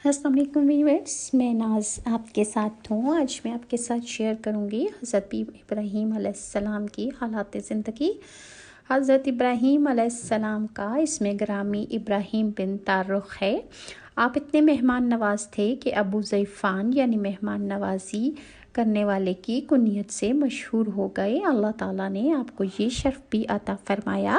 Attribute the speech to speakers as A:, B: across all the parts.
A: السلام علیکم ویورز، میں ناز آپ کے ساتھ ہوں۔ آج میں آپ کے ساتھ شیئر کروں گی حضرت ابراہیم علیہ السلام کی حالات زندگی۔ حضرت ابراہیم علیہ السلام کا اسم گرامی ابراہیم بن طارق ہے۔ آپ اتنے مہمان نواز تھے کہ ابو ضیفان یعنی مہمان نوازی کرنے والے کی کنیت سے مشہور ہو گئے۔ اللہ تعالیٰ نے آپ کو یہ شرف بھی عطا فرمایا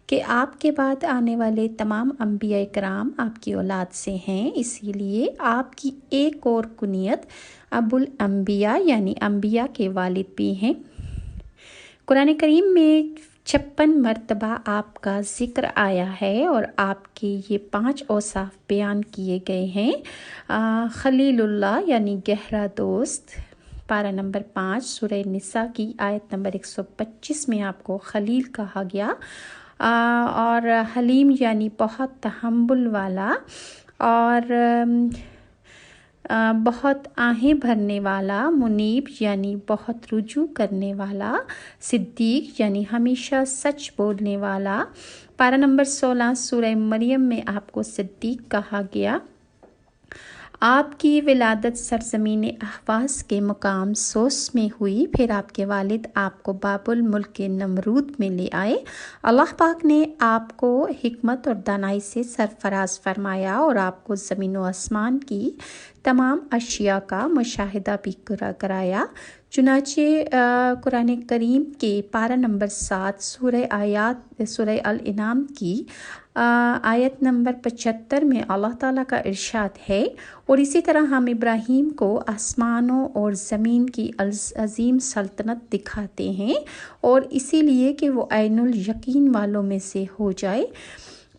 A: کہ آپ کے بعد آنے والے تمام انبیاء کرام آپ کی اولاد سے ہیں، اسی لیے آپ کی ایک اور کنیت ابو الانبیاء یعنی انبیاء کے والد بھی ہیں۔ قرآن کریم میں 56 مرتبہ آپ کا ذکر آیا ہے اور آپ کے یہ 5 اوصاف بیان کیے گئے ہیں۔ خلیل اللہ یعنی گہرا دوست، پارہ نمبر 5 سورہ نساء کی آیت نمبر 125 میں آپ کو خلیل کہا گیا، اور حلیم یعنی بہت تحمل والا، اور بہت آہیں بھرنے والا، منیب یعنی بہت رجوع کرنے والا، صدیق یعنی ہمیشہ سچ بولنے والا۔ پارہ نمبر 16 سورہ مریم میں آپ کو صدیق کہا گیا۔ آپ کی ولادت سرزمین احواز کے مقام سوس میں ہوئی، پھر آپ کے والد آپ کو باب الملک کے نمرود میں لے آئے۔ اللہ پاک نے آپ کو حکمت اور دانائی سے سرفراز فرمایا اور آپ کو زمین و آسمان کی تمام اشیاء کا مشاہدہ بھی کرایا۔ چنانچہ قرآن کریم کے پارہ نمبر 7 سورہ الانعام کی آیت نمبر 75 میں اللہ تعالیٰ کا ارشاد ہے، اور اسی طرح ہم ابراہیم کو آسمانوں اور زمین کی عظیم سلطنت دکھاتے ہیں، اور اسی لیے کہ وہ عین الیقین والوں میں سے ہو جائے۔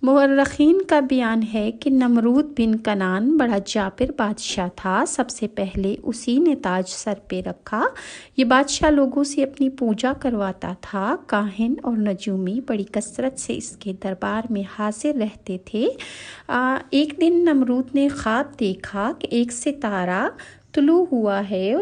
A: مورخین کا بیان ہے کہ نمرود بن کنعان بڑا جابر بادشاہ تھا، سب سے پہلے اسی نے تاج سر پہ رکھا۔ یہ بادشاہ لوگوں سے اپنی پوجا کرواتا تھا، کاہن اور نجومی بڑی کثرت سے اس کے دربار میں حاضر رہتے تھے۔ ایک دن نمرود نے خواب دیکھا کہ ایک ستارہ طلوع ہوا ہے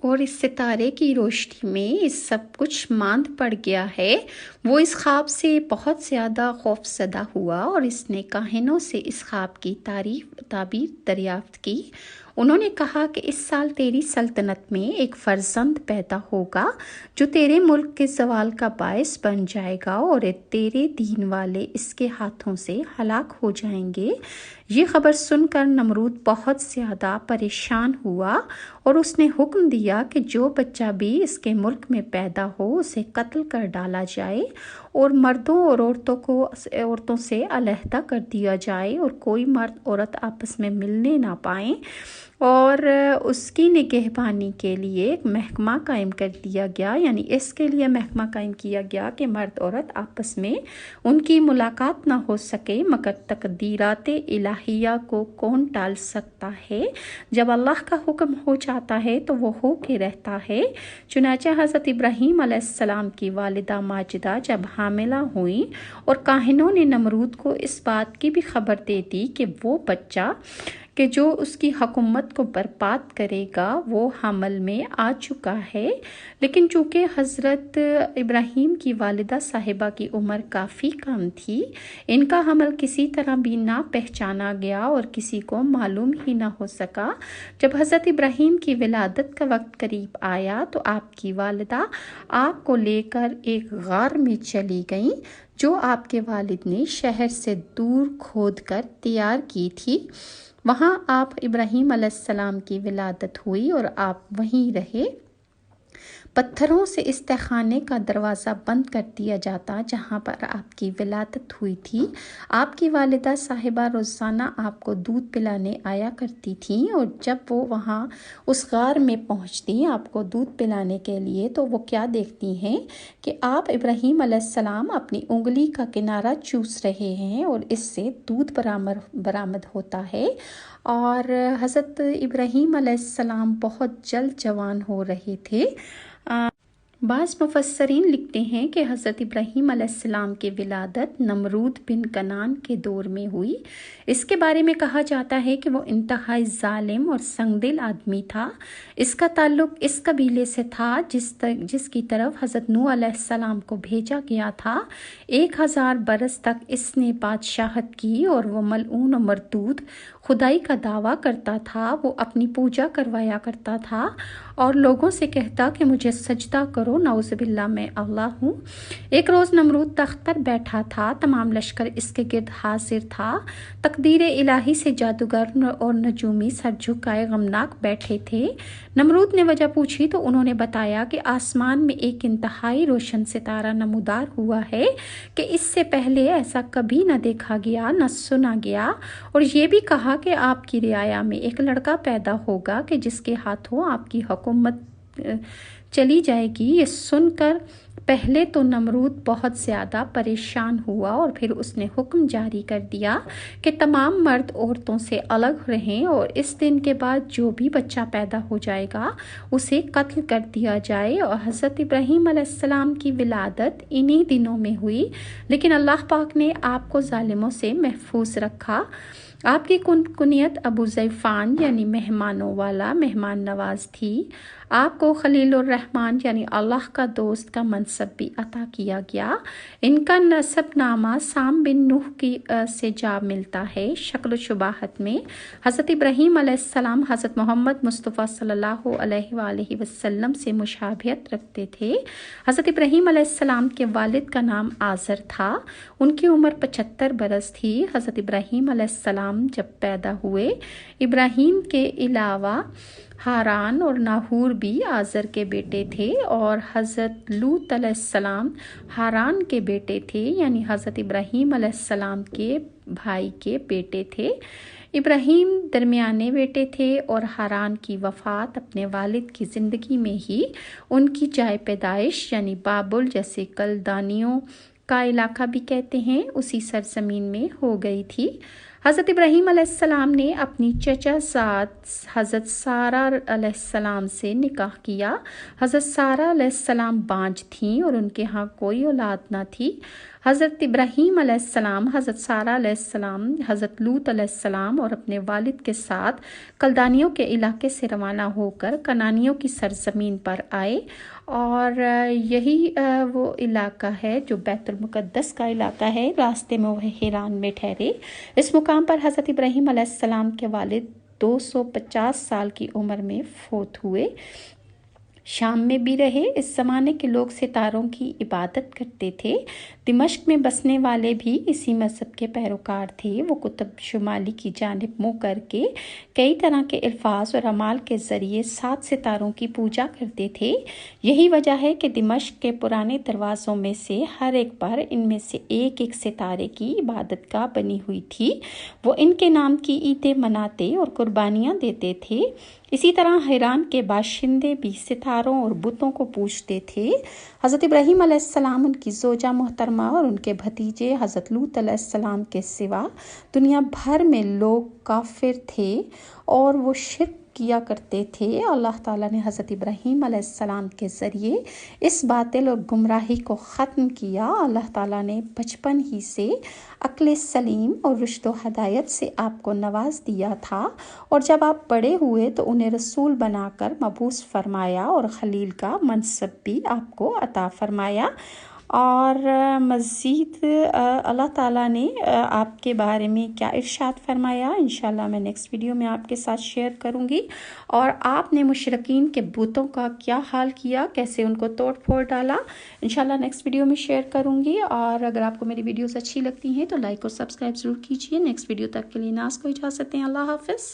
A: اور اس ستارے کی روشنی میں اس سب کچھ ماند پڑ گیا ہے۔ وہ اس خواب سے بہت زیادہ خوف زدہ ہوا اور اس نے کاہنوں سے اس خواب کی تعبیر دریافت کی۔ انہوں نے کہا کہ اس سال تیری سلطنت میں ایک فرزند پیدا ہوگا جو تیرے ملک کے زوال کا باعث بن جائے گا، اور تیرے دین والے اس کے ہاتھوں سے ہلاک ہو جائیں گے۔ یہ خبر سن کر نمرود بہت زیادہ پریشان ہوا اور اس نے حکم دیا کہ جو بچہ بھی اس کے ملک میں پیدا ہو اسے قتل کر ڈالا جائے، اور مردوں اور عورتوں سے علیحدہ کر دیا جائے، اور کوئی مرد عورت آپس میں ملنے نہ پائیں، اور اس کی نگہبانی کے لیے ایک محکمہ قائم کر دیا گیا، یعنی اس کے لیے محکمہ قائم کیا گیا کہ مرد عورت آپس میں ان کی ملاقات نہ ہو سکے، مگر تقدیرات الہیہ کو کون ٹال سکتا ہے؟ جب اللہ کا حکم ہو جاتا ہے تو وہ ہو کے رہتا ہے۔ چنانچہ حضرت ابراہیم علیہ السلام کی والدہ ماجدہ جب حاملہ ہوئیں اور کاہنوں نے نمرود کو اس بات کی بھی خبر دے دی کہ وہ بچہ کہ جو اس کی حکومت کو برباد کرے گا وہ حمل میں آ چکا ہے، لیکن چونکہ حضرت ابراہیم کی والدہ صاحبہ کی عمر کافی کم تھی، ان کا حمل کسی طرح بھی نہ پہچانا گیا اور کسی کو معلوم ہی نہ ہو سکا۔ جب حضرت ابراہیم کی ولادت کا وقت قریب آیا تو آپ کی والدہ آپ کو لے کر ایک غار میں چلی گئیں جو آپ کے والد نے شہر سے دور کھود کر تیار کی تھی۔ وہاں آپ ابراہیم علیہ السلام کی ولادت ہوئی اور آپ وہیں رہے۔ پتھروں سے اس تہخانے کا دروازہ بند کر دیا جاتا جہاں پر آپ کی ولادت ہوئی تھی۔ آپ کی والدہ صاحبہ روزانہ آپ کو دودھ پلانے آیا کرتی تھیں، اور جب وہ وہاں اس غار میں پہنچتی آپ کو دودھ پلانے کے لیے تو وہ کیا دیکھتی ہیں کہ آپ ابراہیم علیہ السلام اپنی انگلی کا کنارہ چوس رہے ہیں اور اس سے دودھ برآمد ہوتا ہے، اور حضرت ابراہیم علیہ السلام بہت جلد جوان ہو رہے تھے۔ بعض مفسرین لکھتے ہیں کہ حضرت ابراہیم علیہ السلام کی ولادت نمرود بن کنعان کے دور میں ہوئی۔ اس کے بارے میں کہا جاتا ہے کہ وہ انتہائی ظالم اور سنگ دل آدمی تھا۔ اس کا تعلق اس قبیلے سے تھا جس کی طرف حضرت نوح علیہ السلام کو بھیجا گیا تھا۔ 1000 برس تک اس نے بادشاہت کی اور وہ ملعون و مردود خدائی کا دعویٰ کرتا تھا۔ وہ اپنی پوجا کروایا کرتا تھا اور لوگوں سے کہتا کہ مجھے سجدہ کرو، نعوذ باللہ میں اللہ ہوں۔ ایک روز نمرود تخت پر بیٹھا تھا، تمام لشکر اس کے گرد حاضر تھا۔ تقدیر الہی سے جادوگر اور نجومی سر جھکائے غمناک بیٹھے تھے۔ نمرود نے وجہ پوچھی تو انہوں نے بتایا کہ آسمان میں ایک انتہائی روشن ستارہ نمودار ہوا ہے کہ اس سے پہلے ایسا کبھی نہ دیکھا گیا نہ سنا گیا، اور یہ بھی کہا کہ آپ کی رعایا میں ایک لڑکا پیدا ہوگا کہ جس کے ہاتھوں آپ کی حکومت چلی جائے گی۔ یہ سن کر پہلے تو نمرود بہت زیادہ پریشان ہوا اور پھر اس نے حکم جاری کر دیا کہ تمام مرد عورتوں سے الگ رہیں اور اس دن کے بعد جو بھی بچہ پیدا ہو جائے گا اسے قتل کر دیا جائے۔ اور حضرت ابراہیم علیہ السلام کی ولادت انہی دنوں میں ہوئی، لیکن اللہ پاک نے آپ کو ظالموں سے محفوظ رکھا۔ آپ کی کنیت ابو ضیفان یعنی مہمانوں والا، مہمان نواز تھی۔ آپ کو خلیل الرحمن یعنی اللہ کا دوست کا منصب بھی عطا کیا گیا۔ ان کا نسب نامہ سام بن نوح کی سے جا ملتا ہے۔ شکل و شباہت میں حضرت ابراہیم علیہ السلام حضرت محمد مصطفیٰ صلی اللہ علیہ وآلہ وسلم سے مشابہت رکھتے تھے۔ حضرت ابراہیم علیہ السلام کے والد کا نام آزر تھا۔ ان کی عمر 75 برس تھی۔ حضرت ابراہیم علیہ السلام جب پیدا ہوئے، ابراہیم کے علاوہ ہاران اور ناہور بھی آزر کے بیٹے تھے، اور حضرت لوط علیہ السلام ہاران کے بیٹے تھے، یعنی حضرت ابراہیم علیہ السلام کے بھائی کے بیٹے تھے۔ ابراہیم درمیانے بیٹے تھے اور ہاران کی وفات اپنے والد کی زندگی میں ہی ان کی جائے پیدائش یعنی بابل، جیسے کلدانیوں کا علاقہ بھی کہتے ہیں، اسی سرزمین میں ہو گئی تھی۔ حضرت ابراہیم علیہ السلام نے اپنی چچا زاد حضرت سارہ علیہ السلام سے نکاح کیا۔ حضرت سارہ علیہ السلام بانجھ تھیں اور ان کے ہاں کوئی اولاد نہ تھی۔ حضرت ابراہیم علیہ السلام، حضرت سارہ علیہ السلام، حضرت لوط علیہ السلام اور اپنے والد کے ساتھ کلدانیوں کے علاقے سے روانہ ہو کر کنانیوں کی سرزمین پر آئے، اور یہی وہ علاقہ ہے جو بیت المقدس کا علاقہ ہے۔ راستے میں وہ حیران میں ٹھہرے۔ اس مقام پر حضرت ابراہیم علیہ السلام کے والد 250 سال کی عمر میں فوت ہوئے۔ شام میں بھی رہے۔ اس زمانے کے لوگ ستاروں کی عبادت کرتے تھے۔ دمشق میں بسنے والے بھی اسی مذہب کے پیروکار تھے۔ وہ قطب شمالی کی جانب منہ کر کے کئی طرح کے الفاظ اور اعمال کے ذریعے 7 ستاروں کی پوجا کرتے تھے۔ یہی وجہ ہے کہ دمشق کے پرانے دروازوں میں سے ہر ایک پر ان میں سے ایک ایک ستارے کی عبادت گاہ بنی ہوئی تھی۔ وہ ان کے نام کی عیدیں مناتے اور قربانیاں دیتے تھے۔ اسی طرح حیران کے باشندے بھی ستاروں اور بتوں کو پوجتے تھے۔ حضرت ابراہیم علیہ السلام، ان کی زوجہ محترمہ اور ان کے بھتیجے حضرت لوط علیہ السلام کے سوا دنیا بھر میں لوگ کافر تھے اور وہ شرک کیا کرتے تھے۔ اللہ تعالیٰ نے حضرت ابراہیم علیہ السلام کے ذریعے اس باطل اور گمراہی کو ختم کیا۔ اللہ تعالیٰ نے بچپن ہی سے عقل سلیم اور رشد و ہدایت سے آپ کو نواز دیا تھا، اور جب آپ بڑے ہوئے تو انہیں رسول بنا کر مبعوث فرمایا اور خلیل کا منصب بھی آپ کو عطا فرمایا۔ اور مزید اللہ تعالیٰ نے آپ کے بارے میں کیا ارشاد فرمایا انشاءاللہ میں نیکسٹ ویڈیو میں آپ کے ساتھ شیئر کروں گی، اور آپ نے مشرکین کے بتوں کا کیا حال کیا، کیسے ان کو توڑ پھوڑ ڈالا، انشاءاللہ نیکسٹ ویڈیو میں شیئر کروں گی۔ اور اگر آپ کو میری ویڈیوز اچھی لگتی ہیں تو لائک اور سبسکرائب ضرور کیجیے۔ نیکسٹ ویڈیو تک کے لیے ناز کو اجازت دیں۔ اللہ حافظ۔